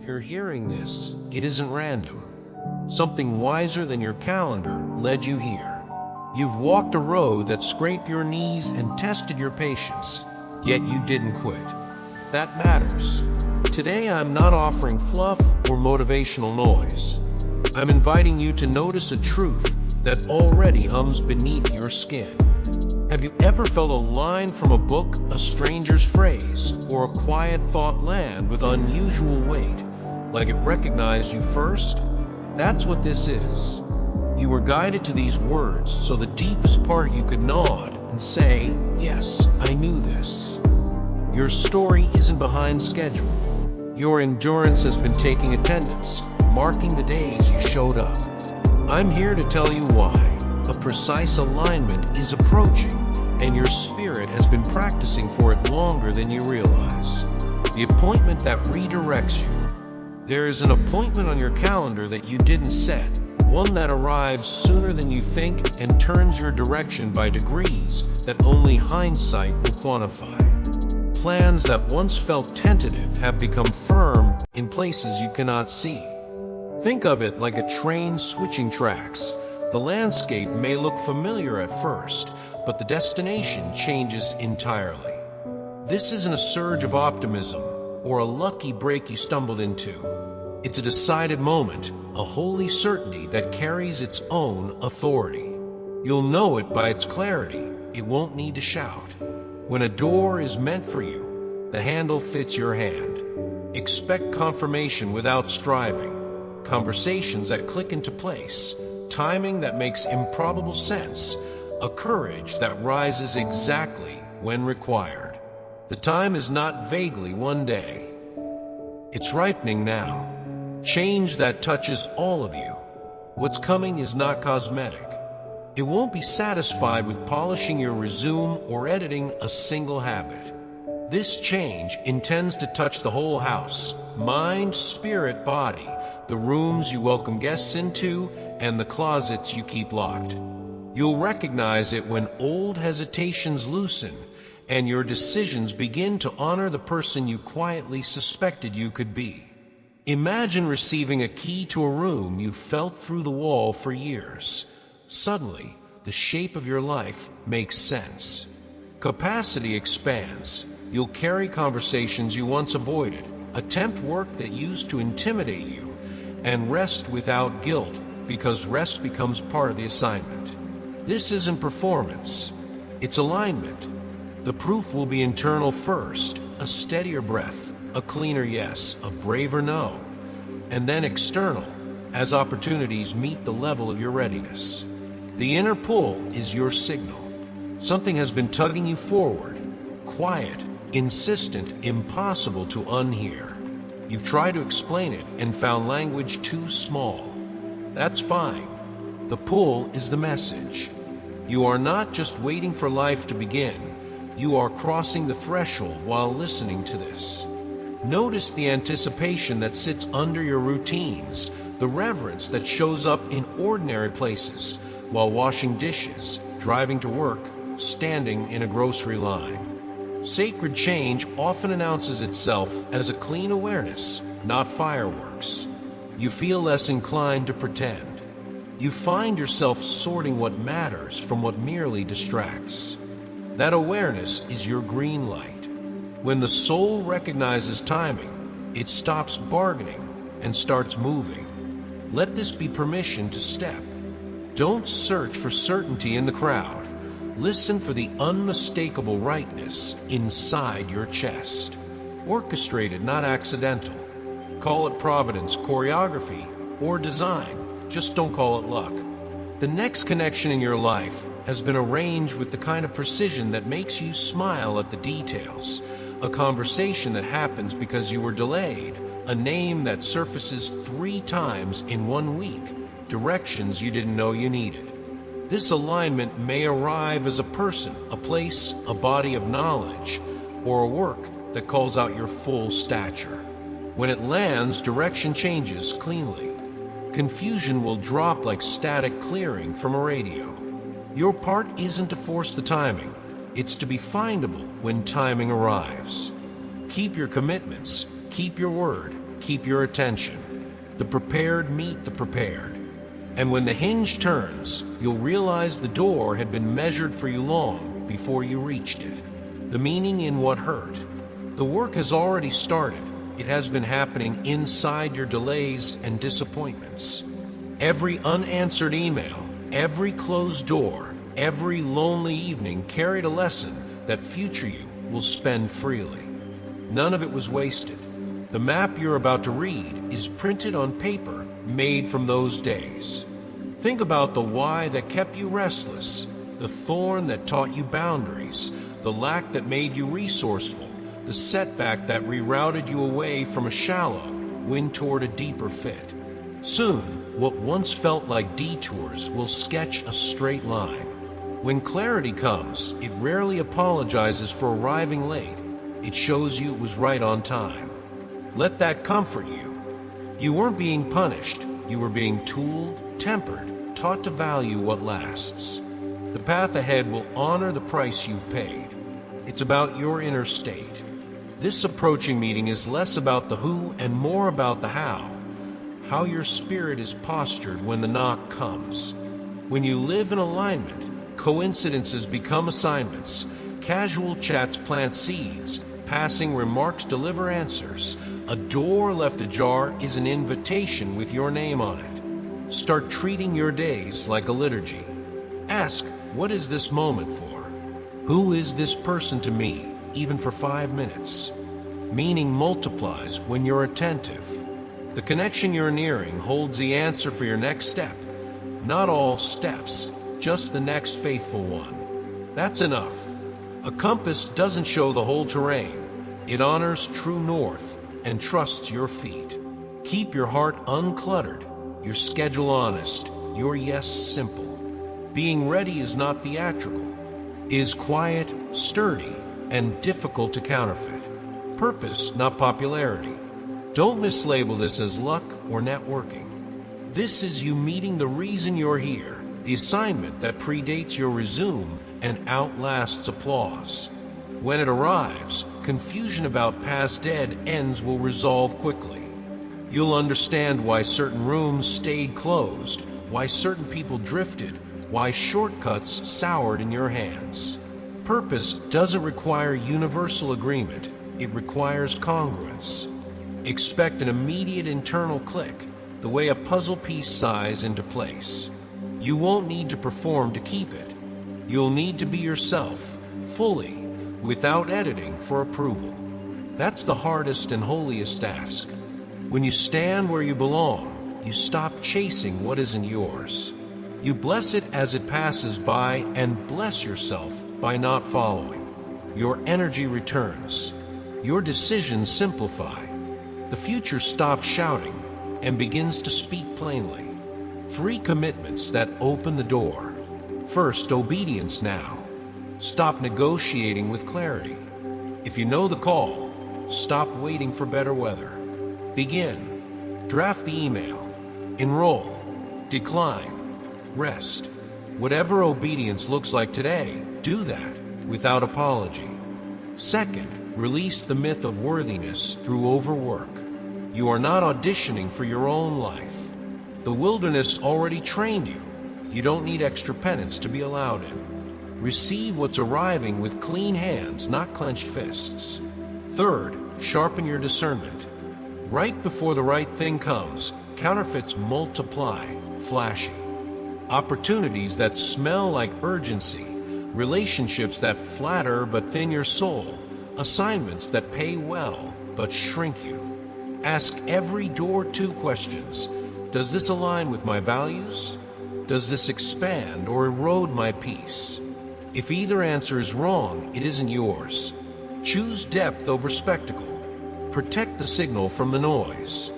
you're hearing this, it isn't random. Something wiser than your calendar led you here. You've walked a road that scraped your knees and tested your patience, yet you didn't quit. That matters. Today I'm not offering fluff or motivational noise. I'm inviting you to notice a truth that already hums beneath your skin. Have you ever felt a line from a book, a stranger's phrase, or a quiet thought land with unusual weight, like it recognized you first? That's what this is. You were guided to these words so the deepest part of you could nod and say, yes, I knew this. Your story isn't behind schedule. Your endurance has been taking attendance, marking the days you showed up. I'm here to tell you why. A precise alignment is approaching, and your spirit has been practicing for it longer than you realize. The appointment that redirects you. There is an appointment on your calendar that you didn't set, one that arrives sooner than you think and turns your direction by degrees that only hindsight will quantify. Plans that once felt tentative have become firm in places you cannot see. Think of it like a train switching tracks. The landscape may look familiar at first, but the destination changes entirely. This isn't a surge of optimism or a lucky break you stumbled into. It's a decided moment, a holy certainty that carries its own authority. You'll know it by its clarity. It won't need to shout. When a door is meant for you, the handle fits your hand. Expect confirmation without striving, conversations that click into place, timing that makes improbable sense, a courage that rises exactly when required. The time is not vaguely one day. It's ripening now. Change that touches all of you. What's coming is not cosmetic. It won't be satisfied with polishing your resume or editing a single habit. This change intends to touch the whole house, mind, spirit, body, the rooms you welcome guests into, and the closets you keep locked. You'll recognize it when old hesitations loosen and your decisions begin to honor the person you quietly suspected you could be. Imagine receiving a key to a room you felt through the wall for years. Suddenly, the shape of your life makes sense. Capacity expands. You'll carry conversations you once avoided, attempt work that used to intimidate you, and rest without guilt, because rest becomes part of the assignment. This isn't performance, it's alignment. The proof will be internal first, a steadier breath, a cleaner yes, a braver no, and then external, as opportunities meet the level of your readiness. The inner pull is your signal. Something has been tugging you forward, quiet, insistent, impossible to unhear. You've tried to explain it and found language too small. That's fine. The pull is the message. You are not just waiting for life to begin. You are crossing the threshold while listening to this. Notice the anticipation that sits under your routines, the reverence that shows up in ordinary places, while washing dishes, driving to work, standing in a grocery line. Sacred change often announces itself as a clean awareness, not fireworks. You feel less inclined to pretend. You find yourself sorting what matters from what merely distracts. That awareness is your green light. When the soul recognizes timing, it stops bargaining and starts moving. Let this be permission to step. Don't search for certainty in the crowd. Listen for the unmistakable rightness inside your chest. Orchestrated, not accidental. Call it providence, choreography, or design. Just don't call it luck. The next connection in your life has been arranged with the kind of precision that makes you smile at the details. A conversation that happens because you were delayed. A name that surfaces 3 times in 1 week. Directions you didn't know you needed. This alignment may arrive as a person, a place, a body of knowledge, or a work that calls out your full stature. When it lands, direction changes cleanly. Confusion will drop like static clearing from a radio. Your part isn't to force the timing. It's to be findable when timing arrives. Keep your commitments, keep your word, keep your attention. The prepared meet the prepared. And when the hinge turns, you'll realize the door had been measured for you long before you reached it. The meaning in what hurt. The work has already started. It has been happening inside your delays and disappointments. Every unanswered email, every closed door, every lonely evening carried a lesson that future you will spend freely. None of it was wasted. The map you're about to read is printed on paper made from those days. Think about the why that kept you restless, the thorn that taught you boundaries, the lack that made you resourceful, the setback that rerouted you away from a shallow win toward a deeper fit. Soon, what once felt like detours will sketch a straight line. When clarity comes, it rarely apologizes for arriving late. It shows you it was right on time. Let that comfort you. You weren't being punished. You were being tooled, tempered, taught to value what lasts. The path ahead will honor the price you've paid. It's about your inner state. This approaching meeting is less about the who and more about the how. How your spirit is postured when the knock comes. When you live in alignment, coincidences become assignments. Casual chats plant seeds. Passing remarks deliver answers. A door left ajar is an invitation with your name on it. Start treating your days like a liturgy. Ask, what is this moment for? Who is this person to me, even for 5 minutes? Meaning multiplies when you're attentive. The connection you're nearing holds the answer for your next step. Not all steps, just the next faithful one. That's enough. A compass doesn't show the whole terrain. It honors true north and trusts your feet. Keep your heart uncluttered, your schedule honest, your yes simple. Being ready is not theatrical. It is quiet, sturdy, and difficult to counterfeit. Purpose, not popularity. Don't mislabel this as luck or networking. This is you meeting the reason you're here, the assignment that predates your resume and outlasts applause. When it arrives, confusion about past dead ends will resolve quickly. You'll understand why certain rooms stayed closed, why certain people drifted, why shortcuts soured in your hands. Purpose doesn't require universal agreement. It requires congruence. Expect an immediate internal click, the way a puzzle piece sighs into place. You won't need to perform to keep it. You'll need to be yourself, fully, without editing for approval. That's the hardest and holiest task. When you stand where you belong, you stop chasing what isn't yours. You bless it as it passes by and bless yourself by not following. Your energy returns. Your decisions simplify. The future stops shouting and begins to speak plainly. 3 commitments that open the door. First, obedience now. Stop negotiating with clarity. If you know the call, stop waiting for better weather. Begin. Draft the email. Enroll. Decline. Rest. Whatever obedience looks like today, do that without apology. Second, release the myth of worthiness through overwork. You are not auditioning for your own life. The wilderness already trained you. You don't need extra penance to be allowed in. Receive what's arriving with clean hands, not clenched fists. Third, sharpen your discernment. Right before the right thing comes, counterfeits multiply, flashy. Opportunities that smell like urgency, relationships that flatter but thin your soul, assignments that pay well but shrink you. Ask every door 2 questions. Does this align with my values? Does this expand or erode my peace? If either answer is wrong, it isn't yours. Choose depth over spectacle. Protect the signal from the noise.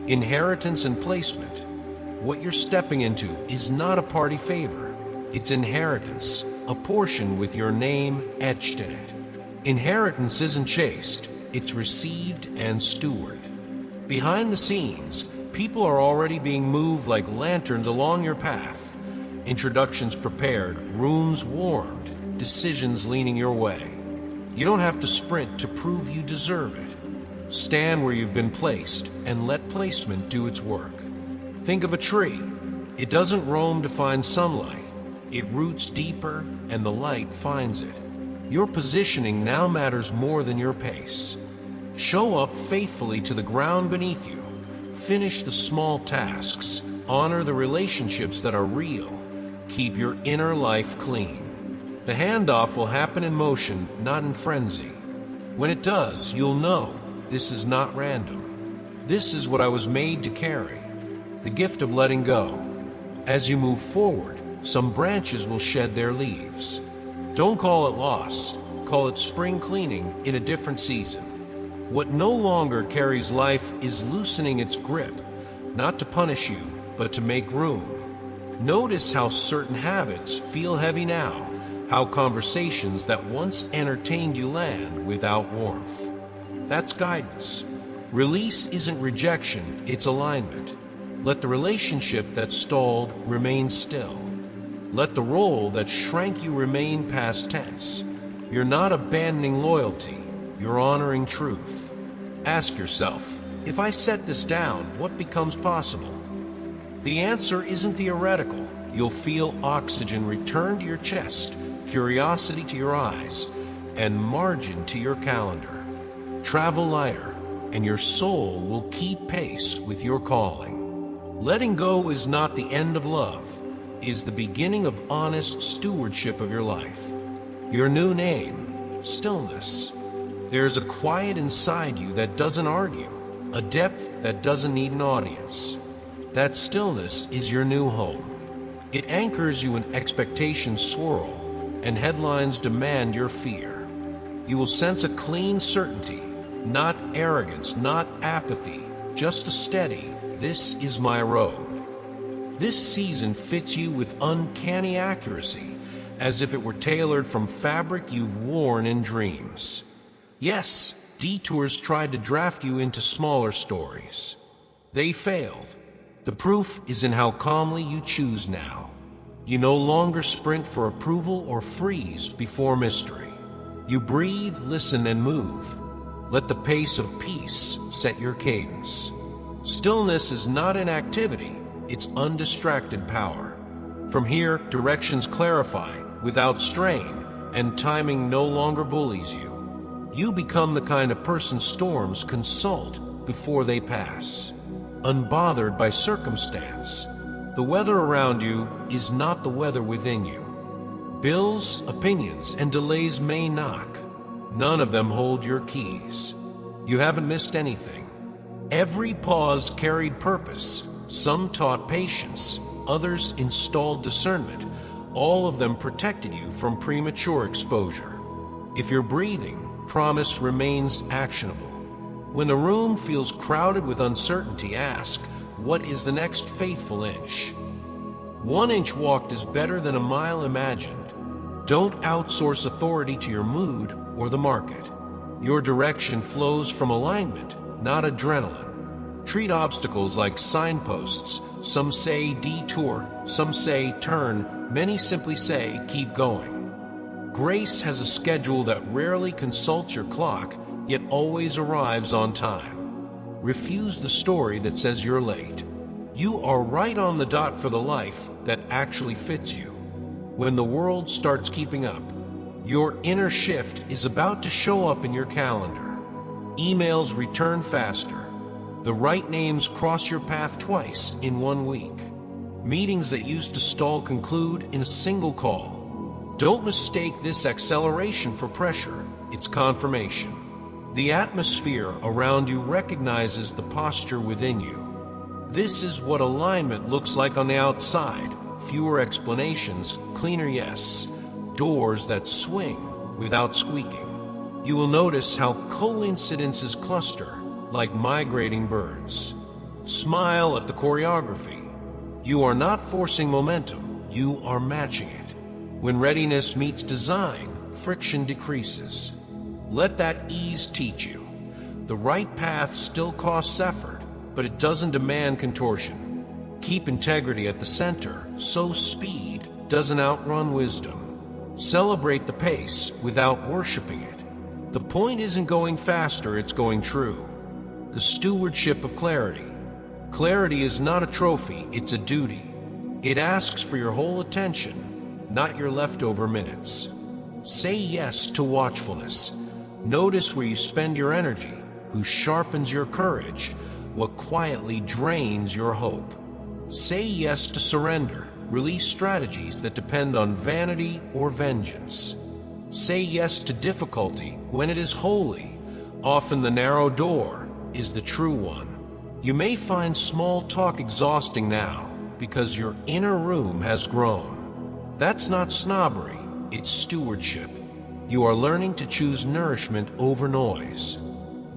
Inheritance and placement. What you're stepping into is not a party favor. It's inheritance, a portion with your name etched in it. Inheritance isn't chased, it's received and stewarded. Behind the scenes, people are already being moved like lanterns along your path. Introductions prepared, rooms warmed, decisions leaning your way. You don't have to sprint to prove you deserve it. Stand where you've been placed and let placement do its work. Think of a tree. It doesn't roam to find sunlight. It roots deeper and the light finds it. Your positioning now matters more than your pace. Show up faithfully to the ground beneath you. Finish the small tasks. Honor the relationships that are real. Keep your inner life clean. The handoff will happen in motion, not in frenzy. When it does, you'll know this is not random. This is what I was made to carry. The gift of letting go. As you move forward, some branches will shed their leaves. Don't call it loss. Call it spring cleaning in a different season. What no longer carries life is loosening its grip, not to punish you, but to make room. Notice how certain habits feel heavy now, how conversations that once entertained you land without warmth. That's guidance. Release isn't rejection, it's alignment. Let the relationship that stalled remain still. Let the role that shrank you remain past tense. You're not abandoning loyalty, you're honoring truth. Ask yourself, if I set this down, what becomes possible? The answer isn't theoretical. You'll feel oxygen return to your chest, curiosity to your eyes, and margin to your calendar. Travel lighter, and your soul will keep pace with your calling. Letting go is not the end of love, it is the beginning of honest stewardship of your life. Your new name, stillness. There's a quiet inside you that doesn't argue, a depth that doesn't need an audience. That stillness is your new home. It anchors you when expectations swirl and headlines demand your fear. You will sense a clean certainty, not arrogance, not apathy, just a steady, this is my road. This season fits you with uncanny accuracy, as if it were tailored from fabric you've worn in dreams. Yes, detours tried to draft you into smaller stories. They failed. The proof is in how calmly you choose now. You no longer sprint for approval or freeze before mystery. You breathe, listen, and move. Let the pace of peace set your cadence. Stillness is not inactivity, it's undistracted power. From here, directions clarify without strain, and timing no longer bullies you. You become the kind of person storms consult before they pass. Unbothered by circumstance. The weather around you is not the weather within you. Bills, opinions, and delays may knock. None of them hold your keys. You haven't missed anything. Every pause carried purpose. Some taught patience, others installed discernment. All of them protected you from premature exposure. If you're breathing, promise remains actionable. When the room feels crowded with uncertainty, ask, what is the next faithful inch? 1 inch walked is better than a mile imagined. Don't outsource authority to your mood or the market. Your direction flows from alignment, not adrenaline. Treat obstacles like signposts. Some say detour, some say turn, many simply say keep going. Grace has a schedule that rarely consults your clock, yet always arrives on time. Refuse the story that says you're late. You are right on the dot for the life that actually fits you. When the world starts keeping up, your inner shift is about to show up in your calendar. Emails return faster. The right names cross your path twice in 1 week. Meetings that used to stall conclude in a single call. Don't mistake this acceleration for pressure, it's confirmation. The atmosphere around you recognizes the posture within you. This is what alignment looks like on the outside. Fewer explanations, cleaner yes. Doors that swing without squeaking. You will notice how coincidences cluster like migrating birds. Smile at the choreography. You are not forcing momentum, you are matching it. When readiness meets design, friction decreases. Let that ease teach you. The right path still costs effort, but it doesn't demand contortion. Keep integrity at the center, so speed doesn't outrun wisdom. Celebrate the pace without worshiping it. The point isn't going faster, it's going true. The stewardship of clarity. Clarity is not a trophy, it's a duty. It asks for your whole attention, not your leftover minutes. Say yes to watchfulness. Notice where you spend your energy, who sharpens your courage, what quietly drains your hope. Say yes to surrender. Release strategies that depend on vanity or vengeance. Say yes to difficulty when it is holy. Often the narrow door is the true one. You may find small talk exhausting now because your inner room has grown. That's not snobbery, it's stewardship. You are learning to choose nourishment over noise.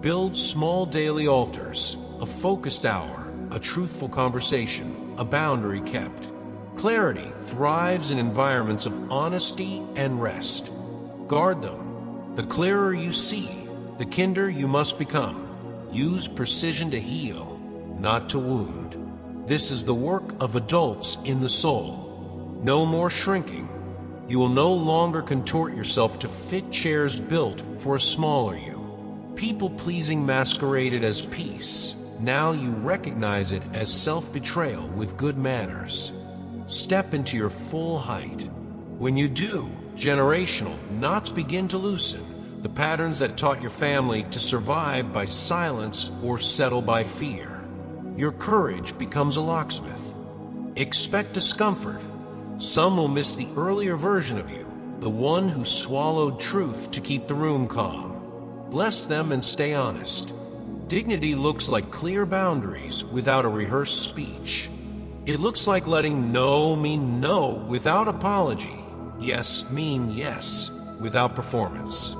Build small daily altars, a focused hour, a truthful conversation, a boundary kept. Clarity thrives in environments of honesty and rest. Guard them. The clearer you see, the kinder you must become. Use precision to heal, not to wound. This is the work of adults in the soul. No more shrinking. You will no longer contort yourself to fit chairs built for a smaller you. People-pleasing masqueraded as peace. Now you recognize it as self-betrayal with good manners. Step into your full height. When you do, generational knots begin to loosen, the patterns that taught your family to survive by silence or settle by fear. Your courage becomes a locksmith. Expect discomfort. Some will miss the earlier version of you, the one who swallowed truth to keep the room calm. Bless them and stay honest. Dignity looks like clear boundaries without a rehearsed speech. It looks like letting no mean no without apology, yes mean yes without performance.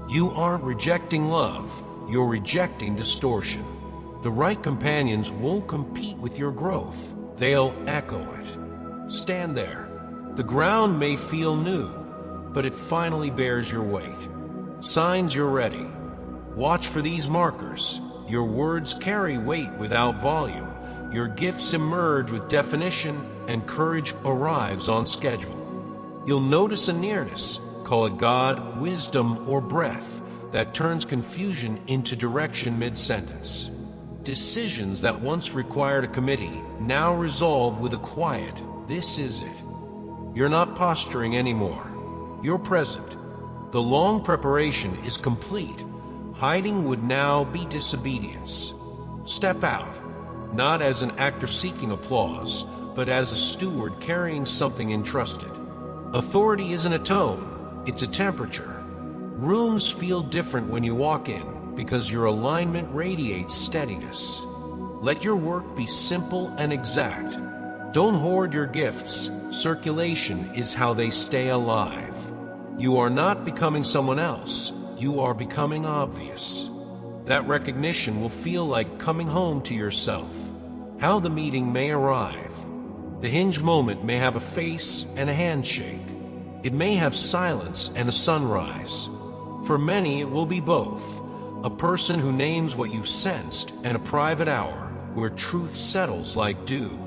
You aren't rejecting love, you're rejecting distortion. The right companions won't compete with your growth, they'll echo it. Stand there. The ground may feel new, but it finally bears your weight. Signs you're ready. Watch for these markers. Your words carry weight without volume. Your gifts emerge with definition, and courage arrives on schedule. You'll notice a nearness, call it God, wisdom, or breath, that turns confusion into direction mid-sentence. Decisions that once required a committee now resolve with a quiet, "This is it." You're not posturing anymore. You're present. The long preparation is complete. Hiding would now be disobedience. Step out, not as an actor seeking applause, but as a steward carrying something entrusted. Authority isn't a tone, it's a temperature. Rooms feel different when you walk in because your alignment radiates steadiness. Let your work be simple and exact. Don't hoard your gifts. Circulation is how they stay alive. You are not becoming someone else. You are becoming obvious. That recognition will feel like coming home to yourself. How the meeting may arrive. The hinge moment may have a face and a handshake. It may have silence and a sunrise. For many, it will be both. A person who names what you've sensed and a private hour where truth settles like dew.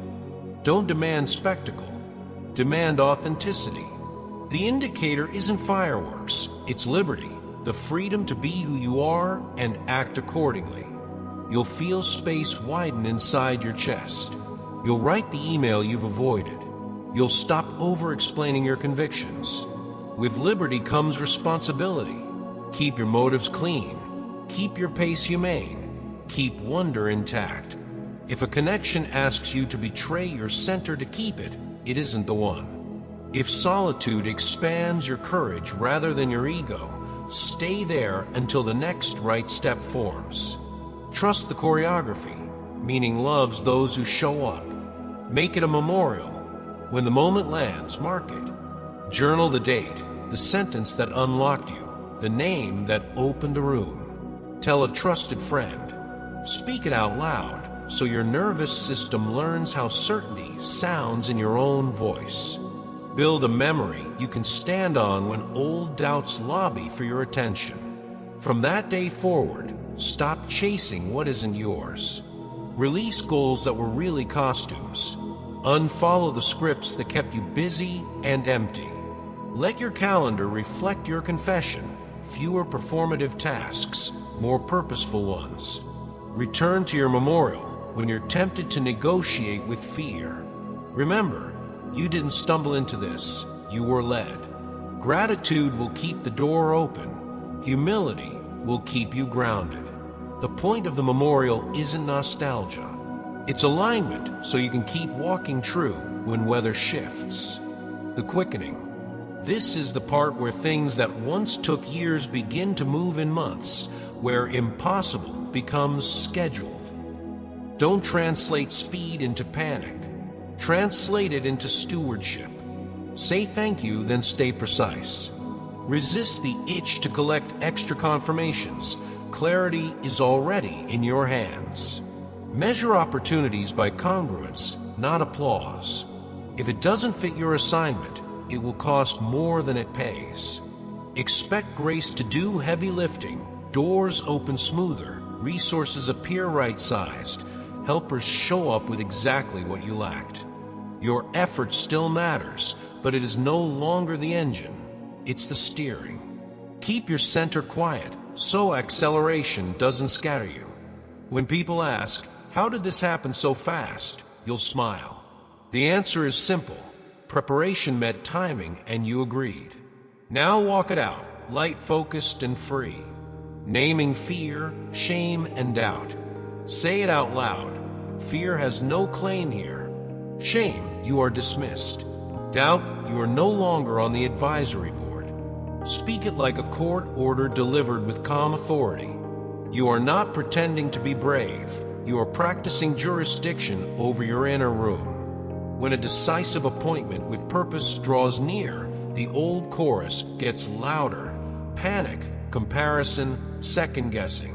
Don't demand spectacle. Demand authenticity. The indicator isn't fireworks, it's liberty. The freedom to be who you are and act accordingly. You'll feel space widen inside your chest. You'll write the email you've avoided. You'll stop over-explaining your convictions. With liberty comes responsibility. Keep your motives clean. Keep your pace humane. Keep wonder intact. If a connection asks you to betray your center to keep it, it isn't the one. If solitude expands your courage rather than your ego, stay there until the next right step forms. Trust the choreography, meaning loves those who show up. Make it a memorial. When the moment lands, mark it. Journal the date, the sentence that unlocked you, the name that opened a room. Tell a trusted friend. Speak it out loud so your nervous system learns how certainty sounds in your own voice. Build a memory you can stand on when old doubts lobby for your attention. From that day forward, stop chasing what isn't yours. Release goals that were really costumes. Unfollow the scripts that kept you busy and empty. Let your calendar reflect your confession. Fewer performative tasks, more purposeful ones. Return to your memorial when you're tempted to negotiate with fear. Remember, you didn't stumble into this, you were led. Gratitude will keep the door open. Humility will keep you grounded. The point of the memorial isn't nostalgia. It's alignment so you can keep walking true when weather shifts. The quickening. This is the part where things that once took years begin to move in months, where impossible becomes scheduled. Don't translate speed into panic. Translate it into stewardship. Say thank you, then stay precise. Resist the itch to collect extra confirmations. Clarity is already in your hands. Measure opportunities by congruence, not applause. If it doesn't fit your assignment, it will cost more than it pays. Expect grace to do heavy lifting. Doors open smoother. Resources appear right-sized. Helpers show up with exactly what you lacked. Your effort still matters, but it is no longer the engine. It's the steering. Keep your center quiet, so acceleration doesn't scatter you. When people ask, "How did this happen so fast?" you'll smile. The answer is simple. Preparation met timing, and you agreed. Now walk it out, light-focused and free. Naming fear, shame, and doubt. Say it out loud. Fear has no claim here. Shame, you are dismissed. Doubt, you are no longer on the advisory board. Speak it like a court order delivered with calm authority. You are not pretending to be brave. You are practicing jurisdiction over your inner room. When a decisive appointment with purpose draws near, the old chorus gets louder. Panic, comparison, second-guessing.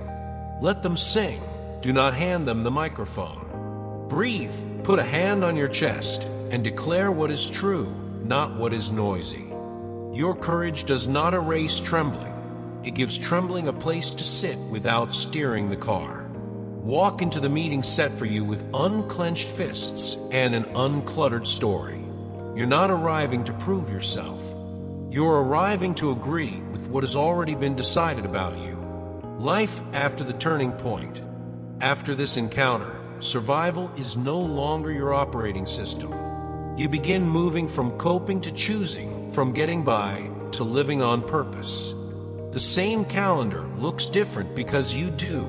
Let them sing. Do not hand them the microphone. Breathe, put a hand on your chest, and declare what is true, not what is noisy. Your courage does not erase trembling. It gives trembling a place to sit without steering the car. Walk into the meeting set for you with unclenched fists and an uncluttered story. You're not arriving to prove yourself. You're arriving to agree with what has already been decided about you. Life after the turning point. After this encounter, survival is no longer your operating system. You begin moving from coping to choosing, from getting by to living on purpose. The same calendar looks different because you do.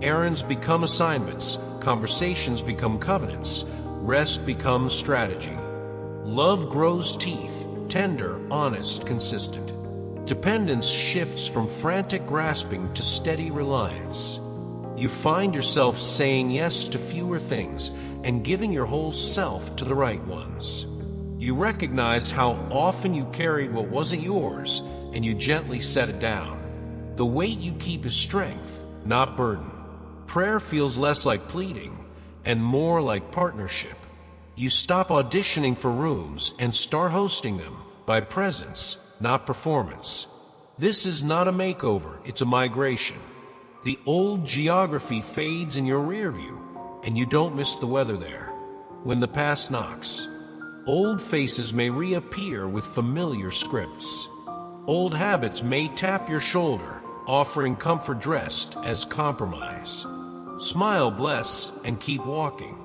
Errands become assignments, conversations become covenants, rest becomes strategy. Love grows teeth, tender, honest, consistent. Dependence shifts from frantic grasping to steady reliance. You find yourself saying yes to fewer things and giving your whole self to the right ones. You recognize how often you carried what wasn't yours, and you gently set it down. The weight you keep is strength, not burden. Prayer feels less like pleading and more like partnership. You stop auditioning for rooms and start hosting them by presence, not performance. This is not a makeover, it's a migration. The old geography fades in your rear view, and you don't miss the weather there. When the past knocks, old faces may reappear with familiar scripts. Old habits may tap your shoulder, offering comfort dressed as compromise. Smile, bless, and keep walking.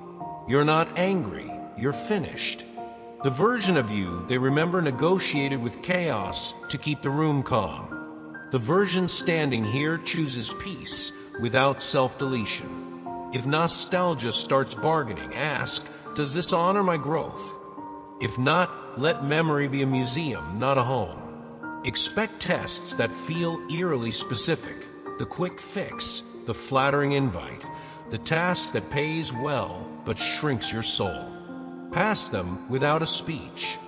You're not angry, you're finished. The version of you they remember negotiated with chaos to keep the room calm. The version standing here chooses peace without self-deletion. If nostalgia starts bargaining, ask, does this honor my growth? If not, let memory be a museum, not a home. Expect tests that feel eerily specific, the quick fix, the flattering invite, the task that pays well but shrinks your soul. Pass them without a speech.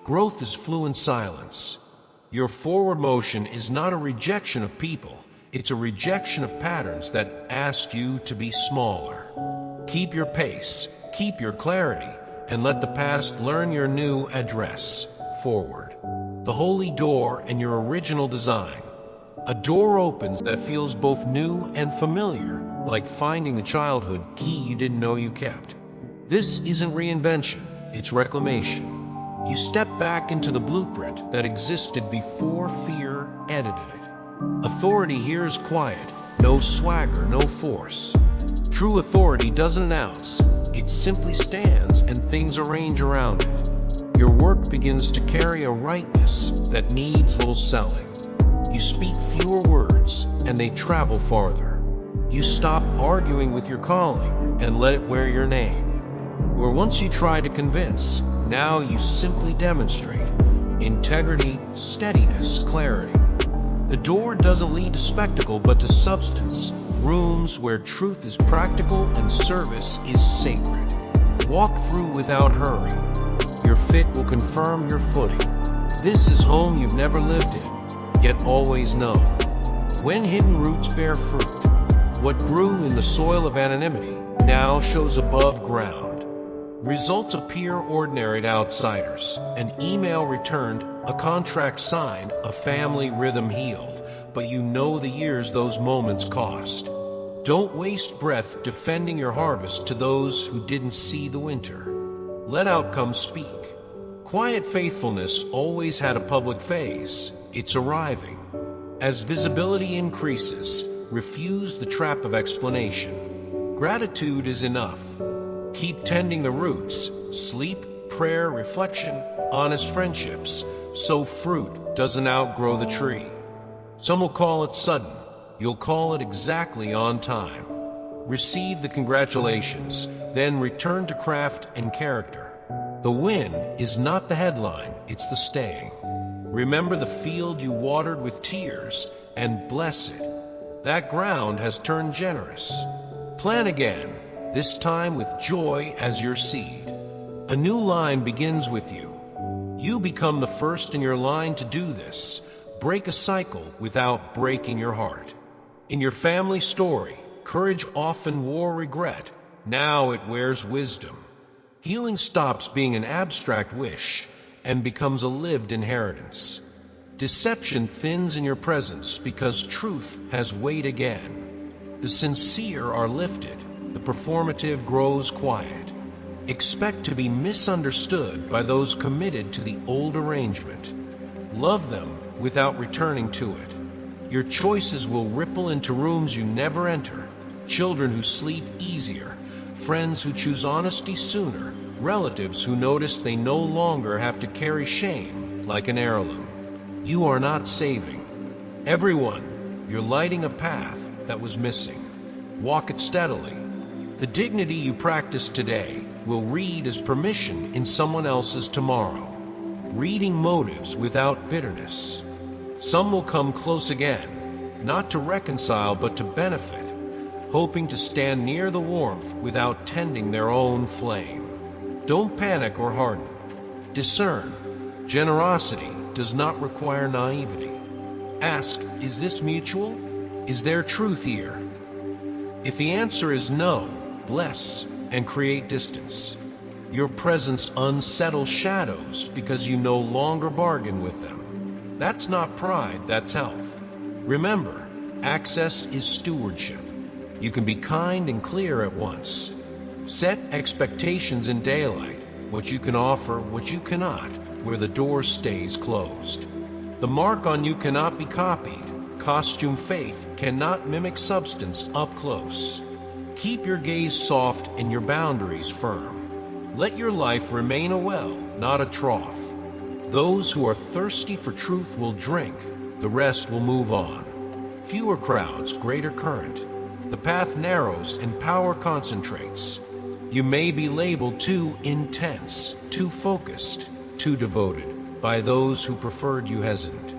Growth is fluent silence. Your forward motion is not a rejection of people, it's a rejection of patterns that asked you to be smaller. Keep your pace, keep your clarity, and let the past learn your new address. Forward. The holy door and your original design. A door opens that feels both new and familiar, like finding the childhood key you didn't know you kept. This isn't reinvention, it's reclamation. You step back into the blueprint that existed before fear edited it. Authority here is quiet, no swagger, no force. True authority doesn't announce, it simply stands and things arrange around it. Your work begins to carry a rightness that needs little selling. You speak fewer words and they travel farther. You stop arguing with your calling and let it wear your name. Where once you try to convince, now you simply demonstrate integrity, steadiness, clarity. The door doesn't lead to spectacle but to substance, rooms where truth is practical and service is sacred. Walk through without hurry. Your fit will confirm your footing. This is home you've never lived in, yet always known. When hidden roots bear fruit, what grew in the soil of anonymity now shows above ground. Results appear ordinary to outsiders. An email returned, a contract signed, a family rhythm healed. But you know the years those moments cost. Don't waste breath defending your harvest to those who didn't see the winter. Let outcomes speak. Quiet faithfulness always had a public phase. It's arriving. As visibility increases, refuse the trap of explanation. Gratitude is enough. Keep tending the roots, sleep, prayer, reflection, honest friendships, so fruit doesn't outgrow the tree. Some will call it sudden, you'll call it exactly on time. Receive the congratulations, then return to craft and character. The win is not the headline, it's the staying. Remember the field you watered with tears, and bless it. That ground has turned generous. Plan again, this time with joy as your seed. A new line begins with you. You become the first in your line to do this. Break a cycle without breaking your heart. In your family story, courage often wore regret. Now it wears wisdom. Healing stops being an abstract wish and becomes a lived inheritance. Deception thins in your presence because truth has weight again. The sincere are lifted. The performative grows quiet. Expect to be misunderstood by those committed to the old arrangement. Love them without returning to it. Your choices will ripple into rooms you never enter. Children who sleep easier, friends who choose honesty sooner, relatives who notice they no longer have to carry shame like an heirloom. You are not saving. Everyone, you're lighting a path that was missing. Walk it steadily. The dignity you practice today will read as permission in someone else's tomorrow. Reading motives without bitterness. Some will come close again, not to reconcile but to benefit, hoping to stand near the warmth without tending their own flame. Don't panic or harden. Discern. Generosity does not require naivety. Ask, is this mutual? Is there truth here? If the answer is no, bless and create distance. Your presence unsettles shadows because you no longer bargain with them. That's not pride, that's health. Remember, access is stewardship. You can be kind and clear at once. Set expectations in daylight, what you can offer, what you cannot, where the door stays closed. The mark on you cannot be copied. Costume faith cannot mimic substance up close. Keep your gaze soft and your boundaries firm. Let your life remain a well, not a trough. Those who are thirsty for truth will drink, the rest will move on. Fewer crowds, greater current. The path narrows and power concentrates. You may be labeled too intense, too focused, too devoted by those who preferred you hesitant.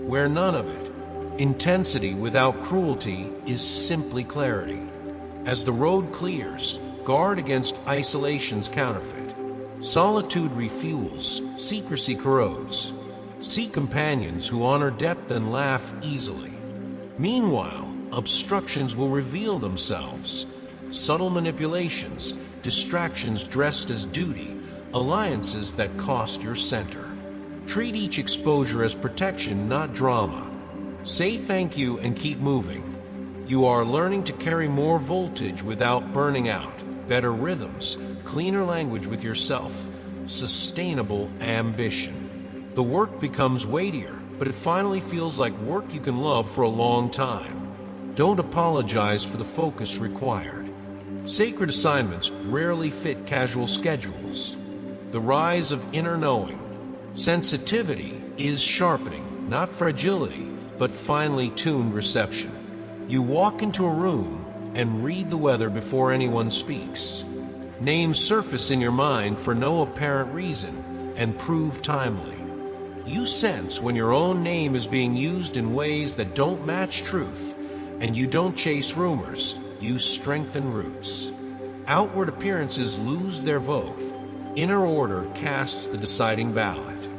Wear none of it. Intensity without cruelty is simply clarity. As the road clears, guard against isolation's counterfeit. Solitude refuels, secrecy corrodes. Seek companions who honor depth and laugh easily. Meanwhile, obstructions will reveal themselves. Subtle manipulations, distractions dressed as duty, alliances that cost your center. Treat each exposure as protection, not drama. Say thank you and keep moving. You are learning to carry more voltage without burning out, better rhythms, cleaner language with yourself, sustainable ambition. The work becomes weightier, but it finally feels like work you can love for a long time. Don't apologize for the focus required. Sacred assignments rarely fit casual schedules. The rise of inner knowing. Sensitivity is sharpening, not fragility, but finely tuned reception. You walk into a room and read the weather before anyone speaks. Names surface in your mind for no apparent reason and prove timely. You sense when your own name is being used in ways that don't match truth, and you don't chase rumors, you strengthen roots. Outward appearances lose their vote. Inner order casts the deciding ballot.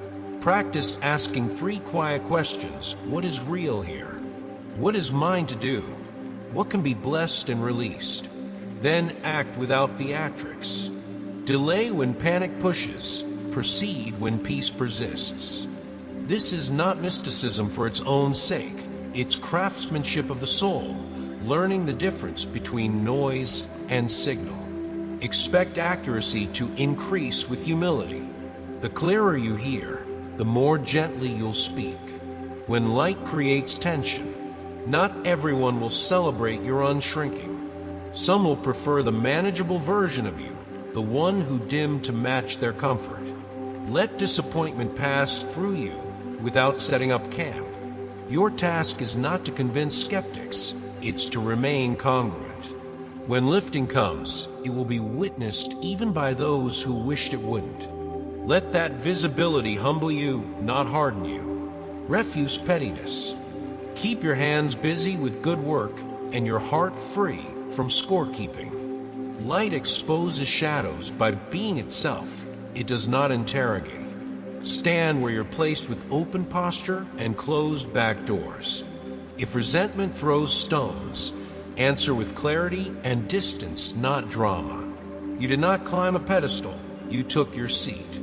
Practice asking 3 quiet questions. What is real here? What is mine to do? What can be blessed and released? Then act without theatrics. Delay when panic pushes. Proceed when peace persists. This is not mysticism for its own sake. It's craftsmanship of the soul, learning the difference between noise and signal. Expect accuracy to increase with humility. The clearer you hear, the more gently you'll speak. When light creates tension, not everyone will celebrate your unshrinking. Some will prefer the manageable version of you, the one who dimmed to match their comfort. Let disappointment pass through you without setting up camp. Your task is not to convince skeptics, it's to remain congruent. When lifting comes, it will be witnessed even by those who wished it wouldn't. Let that visibility humble you, not harden you. Refuse pettiness. Keep your hands busy with good work and your heart free from scorekeeping. Light exposes shadows by being itself. It does not interrogate. Stand where you're placed with open posture and closed back doors. If resentment throws stones, answer with clarity and distance, not drama. You did not climb a pedestal, you took your seat.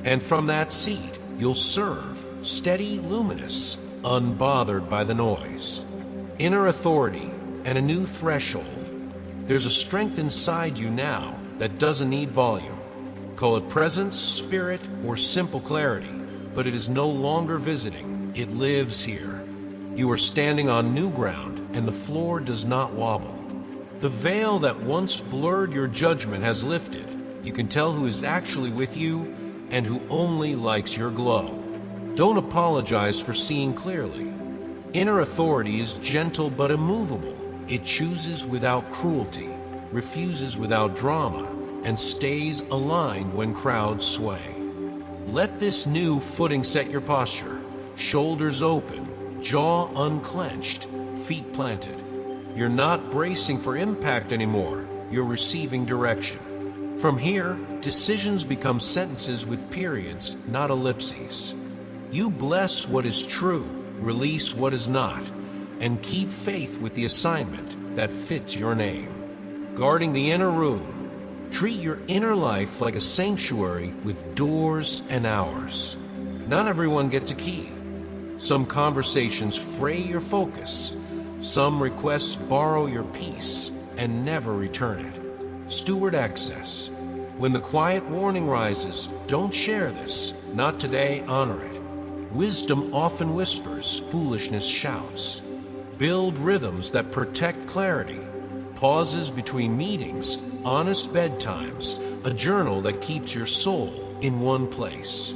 And from that seat, you'll serve, steady, luminous, unbothered by the noise. Inner authority and a new threshold. There's a strength inside you now that doesn't need volume. Call it presence, spirit, or simple clarity, but it is no longer visiting. It lives here. You are standing on new ground, and the floor does not wobble. The veil that once blurred your judgment has lifted. You can tell who is actually with you and who only likes your glow. Don't apologize for seeing clearly. Inner authority is gentle but immovable. It chooses without cruelty, refuses without drama, and stays aligned when crowds sway. Let this new footing set your posture. Shoulders open, jaw unclenched, feet planted. You're not bracing for impact anymore. You're receiving direction. From here, decisions become sentences with periods, not ellipses. You bless what is true, release what is not, and keep faith with the assignment that fits your name. Guarding the inner room, treat your inner life like a sanctuary with doors and hours. Not everyone gets a key. Some conversations fray your focus. Some requests borrow your peace and never return it. Steward access. When the quiet warning rises, don't share this. Not today, honor it. Wisdom often whispers, foolishness shouts. Build rhythms that protect clarity. Pauses between meetings, honest bedtimes, a journal that keeps your soul in one place.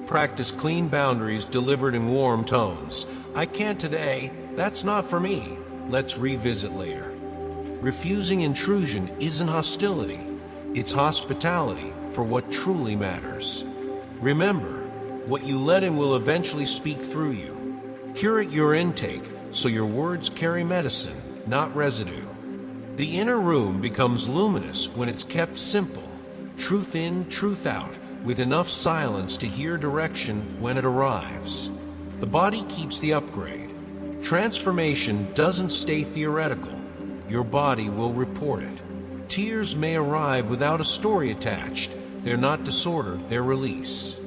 Practice clean boundaries delivered in warm tones. I can't today, that's not for me, let's revisit later. Refusing intrusion isn't hostility, it's hospitality for what truly matters. Remember, what you let in will eventually speak through you. Curate your intake so your words carry medicine, not residue. The inner room becomes luminous when it's kept simple, truth in, truth out, with enough silence to hear direction when it arrives. The body keeps the upgrade. Transformation doesn't stay theoretical. Your body will report it. Tears may arrive without a story attached. They're not disorder, they're release.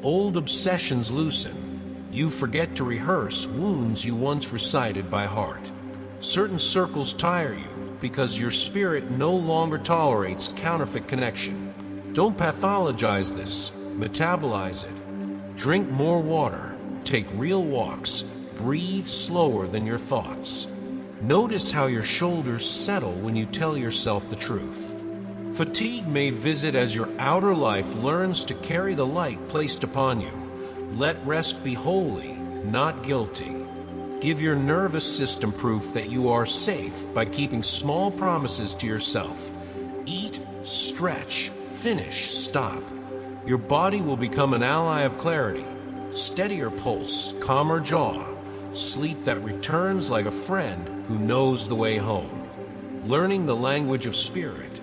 Old obsessions loosen. You forget to rehearse wounds you once recited by heart. Certain circles tire you because your spirit no longer tolerates counterfeit connection. Don't pathologize this, metabolize it. Drink more water, take real walks, breathe slower than your thoughts. Notice how your shoulders settle when you tell yourself the truth. Fatigue may visit as your outer life learns to carry the light placed upon you. Let rest be holy, not guilty. Give your nervous system proof that you are safe by keeping small promises to yourself. Eat, stretch, finish, stop. Your body will become an ally of clarity. Steadier pulse, calmer jaw, sleep that returns like a friend who knows the way home. Learning the language of spirit.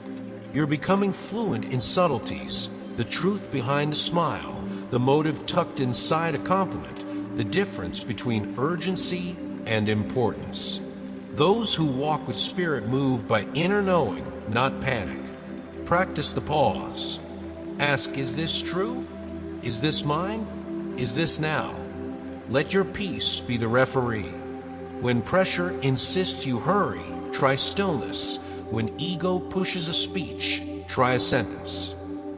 You're becoming fluent in subtleties, the truth behind a smile, the motive tucked inside a compliment, the difference between urgency and importance. Those who walk with spirit move by inner knowing, not panic. Practice the pause. Ask, is this true? Is this mine? Is this now? Let your peace be the referee. When pressure insists you hurry, try stillness. When ego pushes a speech, try a sentence.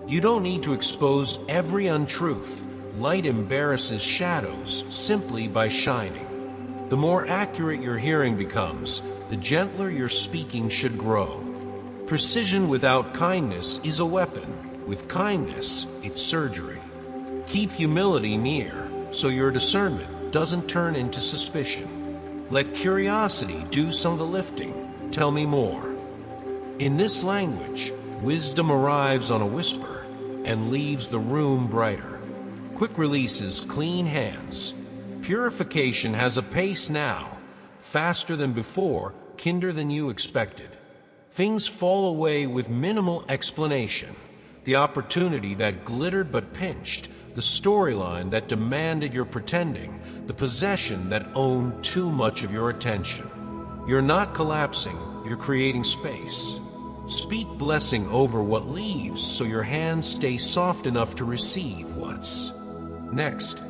You don't need to expose every untruth. Light embarrasses shadows simply by shining. The more accurate your hearing becomes, the gentler your speaking should grow. Precision without kindness is a weapon. With kindness, it's surgery. Keep humility near, so your discernment doesn't turn into suspicion. Let curiosity do some of the lifting. Tell me more. In this language, wisdom arrives on a whisper and leaves the room brighter. Quick releases, clean hands. Purification has a pace now, faster than before, kinder than you expected. Things fall away with minimal explanation. The opportunity that glittered but pinched, the storyline that demanded your pretending, the possession that owned too much of your attention. You're not collapsing, you're creating space. Speak blessing over what leaves so your hands stay soft enough to receive what's next.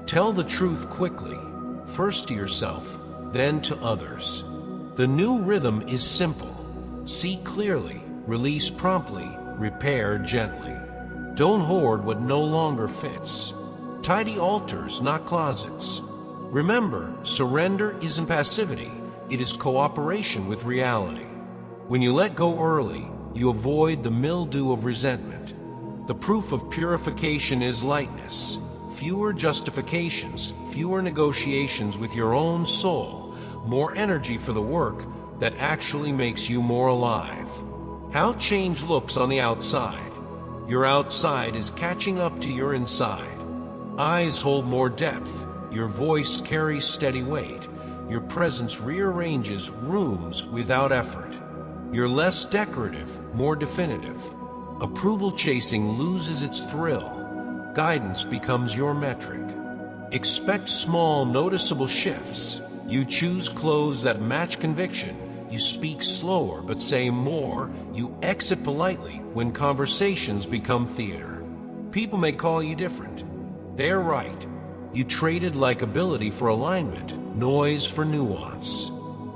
Tell the truth quickly, first to yourself, then to others. The new rhythm is simple. See clearly, release promptly, repair gently. Don't hoard what no longer fits. Tidy altars, not closets. Remember, surrender isn't passivity, it is cooperation with reality. When you let go early, you avoid the mildew of resentment. The proof of purification is lightness. Fewer justifications, fewer negotiations with your own soul, more energy for the work that actually makes you more alive. How change looks on the outside. Your outside is catching up to your inside. Eyes hold more depth. Your voice carries steady weight. Your presence rearranges rooms without effort. You're less decorative, more definitive. Approval chasing loses its thrill. Guidance becomes your metric. Expect small, noticeable shifts. You choose clothes that match conviction. You speak slower but say more. You exit politely when conversations become theater. People may call you different. They're right. You traded likability for alignment, noise for nuance.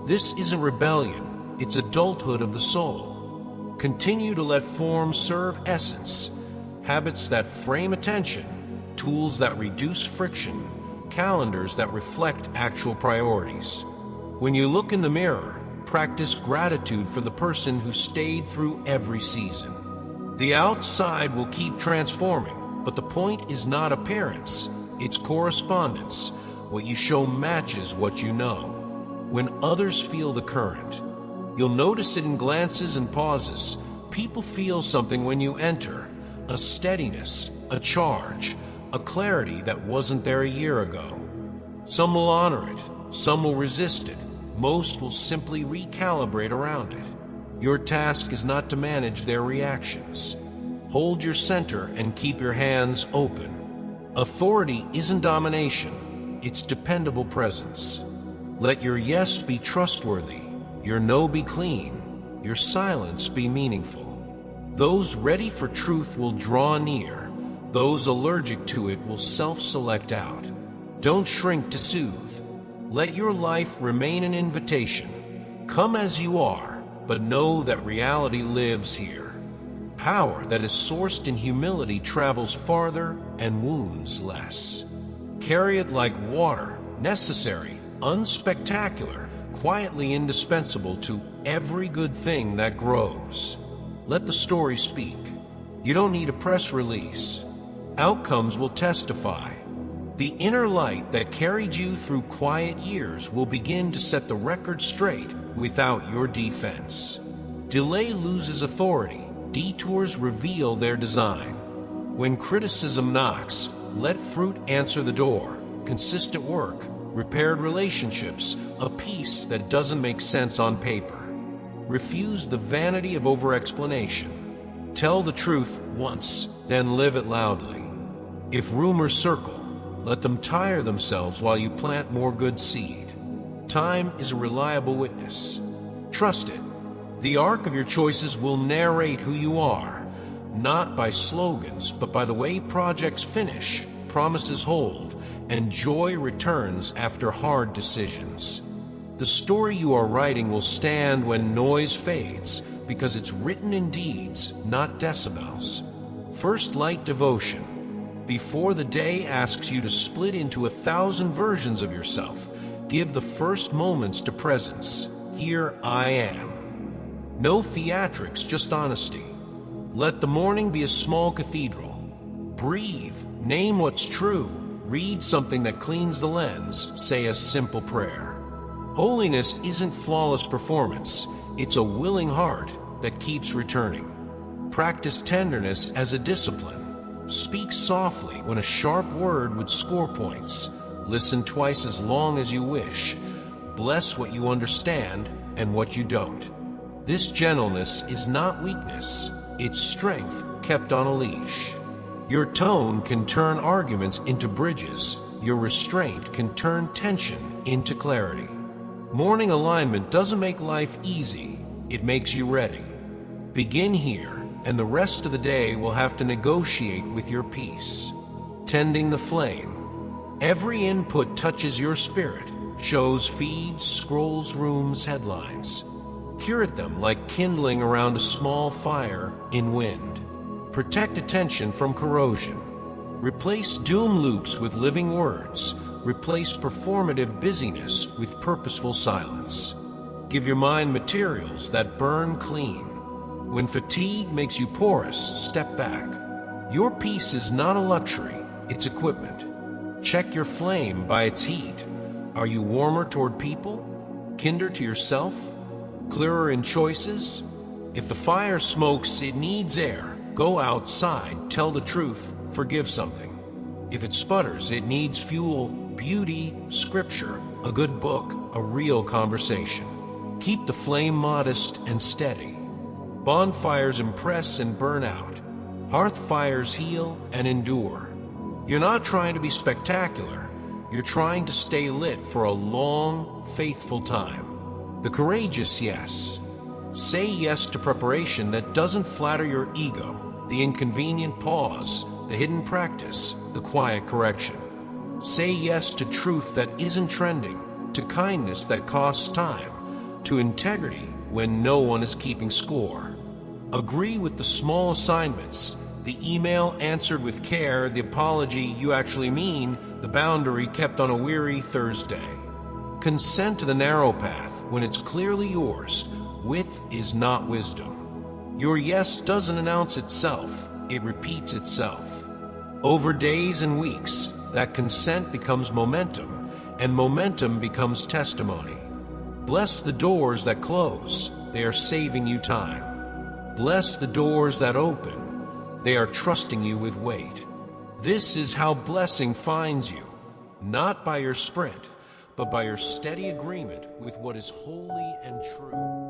This isn't rebellion. It's adulthood of the soul. Continue to let form serve essence. Habits that frame attention, tools that reduce friction, calendars that reflect actual priorities. When you look in the mirror, practice gratitude for the person who stayed through every season. The outside will keep transforming, but the point is not appearance, it's correspondence. What you show matches what you know. When others feel the current, you'll notice it in glances and pauses. People feel something when you enter, a steadiness, a charge, a clarity that wasn't there a year ago. Some will honor it, some will resist it. Most will simply recalibrate around it. Your task is not to manage their reactions. Hold your center and keep your hands open. Authority isn't domination, it's dependable presence. Let your yes be trustworthy, your no be clean, your silence be meaningful. Those ready for truth will draw near. Those allergic to it will self-select out. Don't shrink to soothe. Let your life remain an invitation. Come as you are, but know that reality lives here. Power that is sourced in humility travels farther and wounds less. Carry it like water, necessary, unspectacular, quietly indispensable to every good thing that grows. Let the story speak. You don't need a press release. Outcomes will testify. The inner light that carried you through quiet years will begin to set the record straight without your defense. Delay loses authority. Detours reveal their design. When criticism knocks, let fruit answer the door. Consistent work, repaired relationships, a peace that doesn't make sense on paper. Refuse the vanity of over-explanation. Tell the truth once, then live it loudly. If rumors circle, let them tire themselves while you plant more good seed. Time is a reliable witness. Trust it. The arc of your choices will narrate who you are, not by slogans, but by the way projects finish, promises hold, and joy returns after hard decisions. The story you are writing will stand when noise fades, because it's written in deeds, not decibels. First light devotion. Before the day asks you to split into 1,000 versions of yourself, give the first moments to presence. Here I am. No theatrics, just honesty. Let the morning be a small cathedral. Breathe, name what's true, read something that cleans the lens, say a simple prayer. Holiness isn't flawless performance, it's a willing heart that keeps returning. Practice tenderness as a discipline. Speak softly when a sharp word would score points. Listen twice as long as you wish. Bless what you understand and what you don't. This gentleness is not weakness, it's strength kept on a leash. Your tone can turn arguments into bridges. Your restraint can turn tension into clarity. Morning alignment doesn't make life easy, it makes you ready. Begin here, and the rest of the day will have to negotiate with your peace. Tending the flame. Every input touches your spirit, shows, feeds, scrolls, rooms, headlines. Curate them like kindling around a small fire in wind. Protect attention from corrosion. Replace doom loops with living words. Replace performative busyness with purposeful silence. Give your mind materials that burn clean. When fatigue makes you porous, step back. Your peace is not a luxury, it's equipment. Check your flame by its heat. Are you warmer toward people? Kinder to yourself? Clearer in choices? If the fire smokes, it needs air. Go outside, tell the truth, forgive something. If it sputters, it needs fuel, beauty, scripture, a good book, a real conversation. Keep the flame modest and steady. Bonfires impress and burn out. Hearth fires heal and endure. You're not trying to be spectacular. You're trying to stay lit for a long, faithful time. The courageous yes. Say yes to preparation that doesn't flatter your ego. The inconvenient pause, the hidden practice, the quiet correction. Say yes to truth that isn't trending, to kindness that costs time, to integrity when no one is keeping score. Agree with the small assignments, the email answered with care, the apology you actually mean, the boundary kept on a weary Thursday. Consent to the narrow path when it's clearly yours. Width is not wisdom. Your yes doesn't announce itself, it repeats itself. Over days and weeks, that consent becomes momentum, and momentum becomes testimony. Bless the doors that close, they are saving you time. Bless the doors that open, they are trusting you with weight. This is how blessing finds you, not by your sprint, but by your steady agreement with what is holy and true.